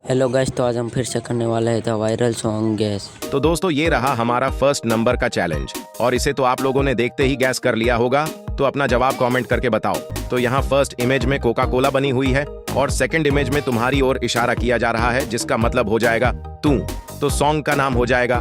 Hello guys, तो आज हम फिर से करने वाले हैं द वायरल सॉन्ग गैस। तो दोस्तों ये रहा हमारा फर्स्ट नंबर का चैलेंज और इसे तो आप लोगों ने देखते ही गैस कर लिया होगा। तो अपना जवाब कमेंट करके बताओ। तो यहाँ फर्स्ट इमेज में कोका कोला बनी हुई है और सेकंड इमेज में तुम्हारी ओर इशारा किया जा रहा है, जिसका मतलब हो जाएगा तू। तो सॉन्ग का नाम हो जाएगा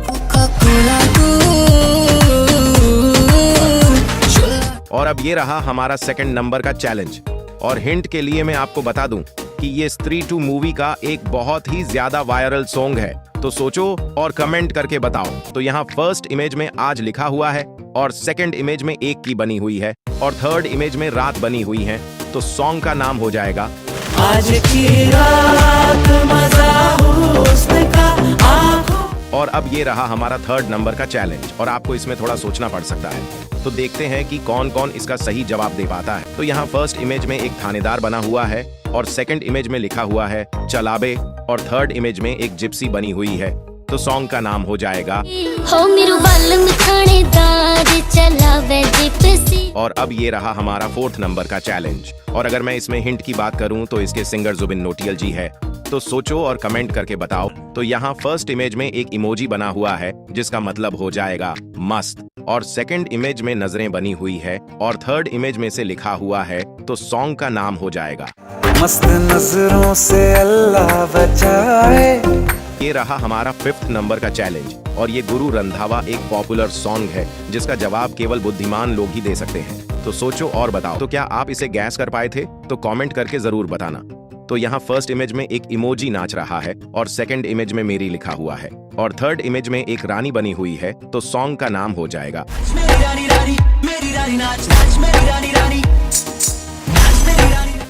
और अब ये रहा हमारा सेकंड नंबर का चैलेंज। और हिंट के लिए मैं आपको बता दूं कि ये स्त्री 2 मूवी का एक बहुत ही ज्यादा वायरल सॉन्ग है। तो सोचो और कमेंट करके बताओ। तो यहाँ फर्स्ट इमेज में आज लिखा हुआ है और सेकंड इमेज में एक की बनी हुई है और थर्ड इमेज में रात बनी हुई है। तो सॉन्ग का नाम हो जाएगा आज की रात मजा हुस्न का आँखों। और अब ये रहा हमारा थर्ड नंबर का चैलेंज और आपको इसमें थोड़ा सोचना पड़ सकता है। तो देखते हैं कि कौन कौन इसका सही जवाब दे पाता है। तो यहाँ फर्स्ट इमेज में एक थानेदार बना हुआ है और सेकंड इमेज में लिखा हुआ है चलाबे और थर्ड इमेज में एक जिप्सी बनी हुई है। तो सॉन्ग का नाम हो जाएगा हो मेरू बालम थानेदार चलावे जिप्सी। और अब ये रहा हमारा फोर्थ नंबर का चैलेंज। और अगर मैं इसमें हिंट की बात करूं तो इसके सिंगर जुबिन नौटियाल जी है। तो सोचो और कमेंट करके बताओ। तो यहाँ फर्स्ट इमेज में एक इमोजी बना हुआ है जिसका मतलब हो जाएगा मस्त और सेकंड इमेज में नजरें बनी हुई है और थर्ड इमेज में से लिखा हुआ है। तो सॉन्ग का नाम हो जाएगा मस्त नजरों से अल्लाह बचाए। ये रहा हमारा फिफ्थ नंबर का चैलेंज और ये गुरु रंधावा एक पॉपुलर सॉन्ग है जिसका जवाब केवल बुद्धिमान लोग ही दे सकते हैं। तो सोचो और बताओ। तो क्या आप इसे गैस कर पाए थे? तो कमेंट करके जरूर बताना। तो यहाँ फर्स्ट इमेज में एक इमोजी नाच रहा है और सेकंड इमेज में मेरी लिखा हुआ है और थर्ड इमेज में एक रानी बनी हुई है। तो सॉन्ग का नाम हो जाएगा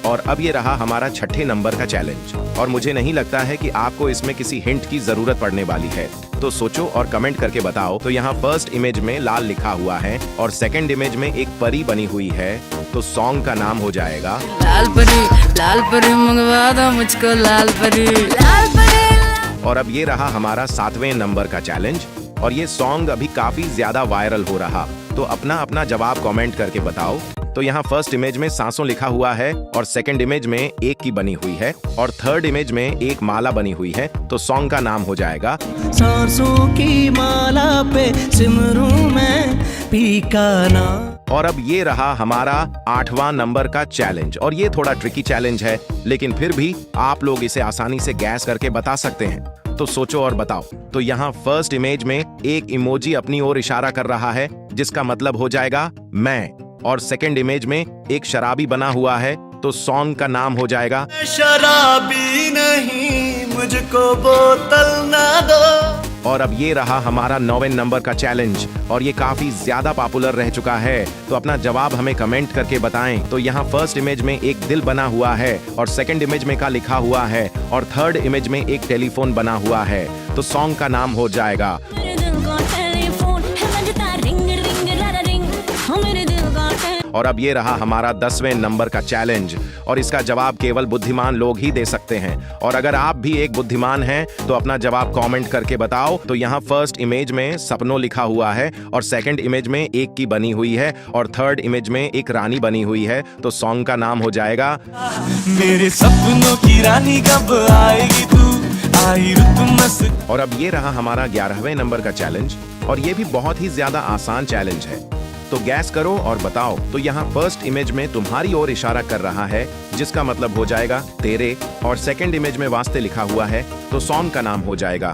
और अब ये रहा हमारा छठे नंबर का चैलेंज और मुझे नहीं लगता है कि आपको इसमें किसी हिंट की जरूरत पड़ने वाली है। तो सोचो और कमेंट करके बताओ। तो यहाँ फर्स्ट इमेज में लाल लिखा हुआ है और सेकंड इमेज में एक परी बनी हुई है। तो सॉन्ग का नाम हो जाएगा लाल परी मंगवा दो मुझको लाल परी। और अब ये रहा हमारा सातवें नंबर का चैलेंज और ये सॉन्ग अभी काफी ज्यादा वायरल हो रहा। तो अपना अपना जवाब कमेंट करके बताओ। तो यहाँ फर्स्ट इमेज में सांसों लिखा हुआ है और सेकंड इमेज में एक की बनी हुई है और थर्ड इमेज में एक माला बनी हुई है। तो सॉन्ग का नाम हो जाएगा सांसों की माला पे सिमरूं मैं पीकाना। और अब ये रहा हमारा 8वां नंबर का चैलेंज और ये थोड़ा ट्रिकी चैलेंज है, लेकिन फिर भी आप लोग इसे आसानी से गैस करके बता सकते हैं। तो सोचो और बताओ। तो यहाँ फर्स्ट इमेज में एक इमोजी अपनी ओर इशारा कर रहा है जिसका मतलब हो जाएगा मैं और सेकंड इमेज में एक शराबी बना हुआ है। तो सॉन्ग का नाम हो जाएगा शराबी नहीं मुझको बोतल ना दो। और अब ये रहा हमारा 9वें नंबर का चैलेंज और ये काफी ज्यादा पॉपुलर रह चुका है। तो अपना जवाब हमें कमेंट करके बताएं। तो यहाँ फर्स्ट इमेज में एक दिल बना हुआ है और सेकंड इमेज में का लिखा हुआ है और थर्ड इमेज में एक टेलीफोन बना हुआ है। तो सॉन्ग का नाम हो जाएगा और अब ये रहा हमारा 10वें नंबर का चैलेंज और इसका जवाब केवल बुद्धिमान लोग ही दे सकते हैं। और अगर आप भी एक बुद्धिमान हैं तो अपना जवाब कमेंट करके बताओ। तो यहाँ फर्स्ट इमेज में सपनों लिखा हुआ है और सेकंड इमेज में एक की बनी हुई है और थर्ड इमेज में एक रानी बनी हुई है। तो सॉन्ग का नाम हो जाएगा मेरे सपनों की रानी कब आएगी तू आई रुत मस्त। और अब ये रहा हमारा 11वें नंबर का चैलेंज और ये भी बहुत ही ज्यादा आसान चैलेंज है। तो गैस करो और बताओ। तो यहाँ फर्स्ट इमेज में तुम्हारी ओर इशारा कर रहा है जिसका मतलब हो जाएगा तेरे और सेकंड इमेज में वास्ते लिखा हुआ है। तो सॉन्ग का नाम हो जाएगा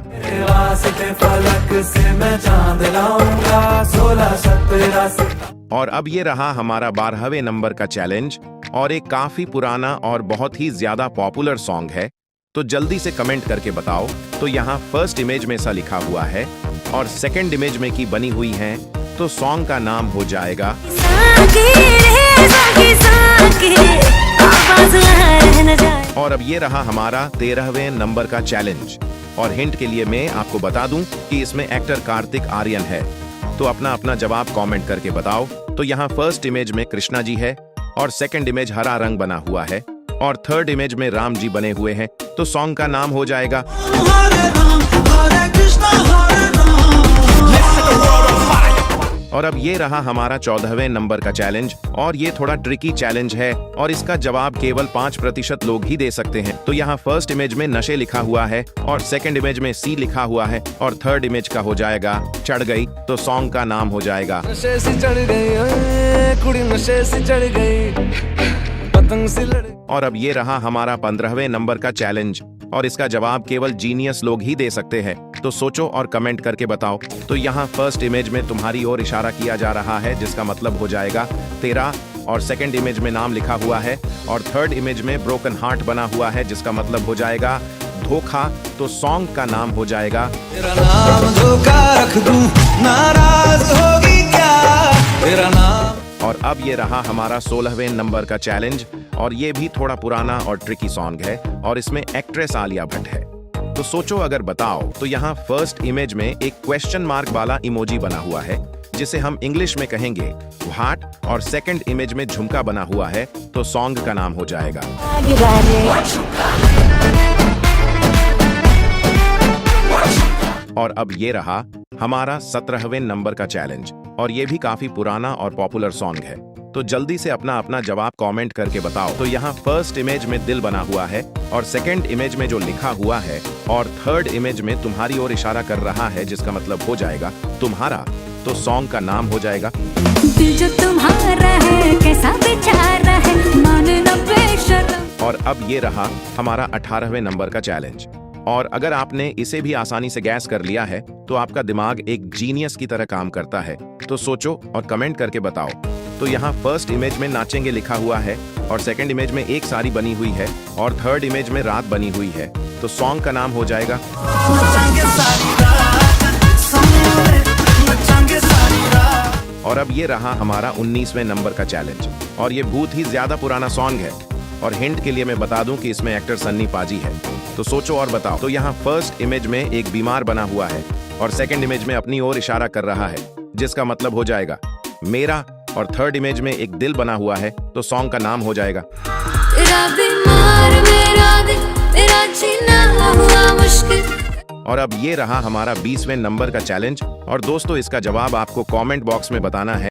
फलक से मैं चांद लाऊंगा 16 और अब ये रहा हमारा 12वें नंबर का चैलेंज और एक काफी पुराना और बहुत ही ज्यादा पॉपुलर सॉन्ग है। तो जल्दी से कमेंट करके बताओ। तो यहाँ फर्स्ट इमेज में सा लिखा हुआ है और सेकंड इमेज में की बनी हुई है। तो सॉन्ग का नाम हो जाएगा और अब ये रहा हमारा 13वें नंबर का चैलेंज और हिंट के लिए मैं आपको बता दूं कि इसमें एक्टर कार्तिक आर्यन है। तो अपना अपना जवाब कमेंट करके बताओ। तो यहाँ फर्स्ट इमेज में कृष्णा जी है और सेकंड इमेज हरा रंग बना हुआ है और थर्ड इमेज में राम जी बने हुए हैं। तो सॉन्ग का नाम हो जाएगा और अब ये रहा हमारा 14वें नंबर का चैलेंज, और ये थोड़ा ट्रिकी चैलेंज है और इसका जवाब केवल 5% लोग ही दे सकते हैं। तो यहाँ फर्स्ट इमेज में नशे लिखा हुआ है और सेकंड इमेज में सी लिखा हुआ है और थर्ड इमेज का हो जाएगा चढ़ गई, तो सॉन्ग का नाम हो जाएगा नशे से चढ़ गई ओए, कुड़ी नशे से चढ़ गई, पतंग से लड़। और अब ये रहा हमारा 15वें नंबर का चैलेंज, और इसका जवाब केवल जीनियस लोग ही दे सकते हैं। तो सोचो और कमेंट करके बताओ। तो यहाँ फर्स्ट इमेज में तुम्हारी ओर इशारा किया जा रहा है, जिसका मतलब हो जाएगा तेरा, और सेकंड इमेज में नाम लिखा हुआ है, और थर्ड इमेज में ब्रोकन हार्ट बना हुआ है, जिसका मतलब हो जाएगा धोखा। तो सॉन्ग का नाम हो जाएगा तेरा नाम धोखा रख दूं, नाराज होगी क्या तेरा नाम। और अब ये रहा हमारा 16वें नंबर का चैलेंज, और ये भी थोड़ा पुराना और ट्रिकी सॉन्ग है, और इसमें एक्ट्रेस आलिया भट्ट है। तो सोचो अगर बताओ। तो यहाँ फर्स्ट इमेज में एक क्वेश्चन मार्क वाला इमोजी बना हुआ है, जिसे हम इंग्लिश में कहेंगे व्हाट, और सेकंड इमेज में झुमका बना हुआ है, तो सॉन्ग का नाम हो जाएगा और अब ये रहा हमारा 17वें नंबर का चैलेंज, और ये भी काफी पुराना और पॉपुलर सॉन्ग है। तो जल्दी से अपना अपना जवाब कमेंट करके बताओ। तो यहाँ फर्स्ट इमेज में दिल बना हुआ है, और सेकंड इमेज में जो लिखा हुआ है, और थर्ड इमेज में तुम्हारी ओर इशारा कर रहा है, जिसका मतलब हो जाएगा तुम्हारा। तो सॉन्ग का नाम हो जाएगा दिल जो तुम्हारा है, कैसा बेचारा है, मानना बेशर्म। और अब ये रहा हमारा 18वें नंबर का चैलेंज, और अगर आपने इसे भी आसानी से गैस कर लिया है, तो आपका दिमाग एक जीनियस की तरह काम करता है। तो सोचो और कमेंट करके बताओ। तो यहाँ फर्स्ट इमेज में नाचेंगे लिखा हुआ है, और सेकंड इमेज में एक साड़ी बनी हुई है, और थर्ड इमेज में रात बनी हुई है, तो सॉन्ग का नाम हो जाएगा और अब ये रहा हमारा 19वें नंबर का चैलेंज, और ये बहुत ही ज्यादा पुराना सॉन्ग है, और हिंट के लिए मैं बता दूं कि इसमें एक्टर सन्नी पाजी है। तो सोचो और बताओ। तो यहाँ फर्स्ट इमेज में एक बीमार बना हुआ है, और सेकंड इमेज में अपनी ओर इशारा कर रहा है, जिसका मतलब हो जाएगा मेरा, और थर्ड इमेज में एक दिल बना हुआ है, तो सॉन्ग का नाम हो जाएगा तेरा बीमार मेरा दिल, तेरा जीना हुआ मुश्किल। और अब ये रहा हमारा 20वें नंबर का चैलेंज, और दोस्तों इसका जवाब आपको कमेंट बॉक्स में बताना है।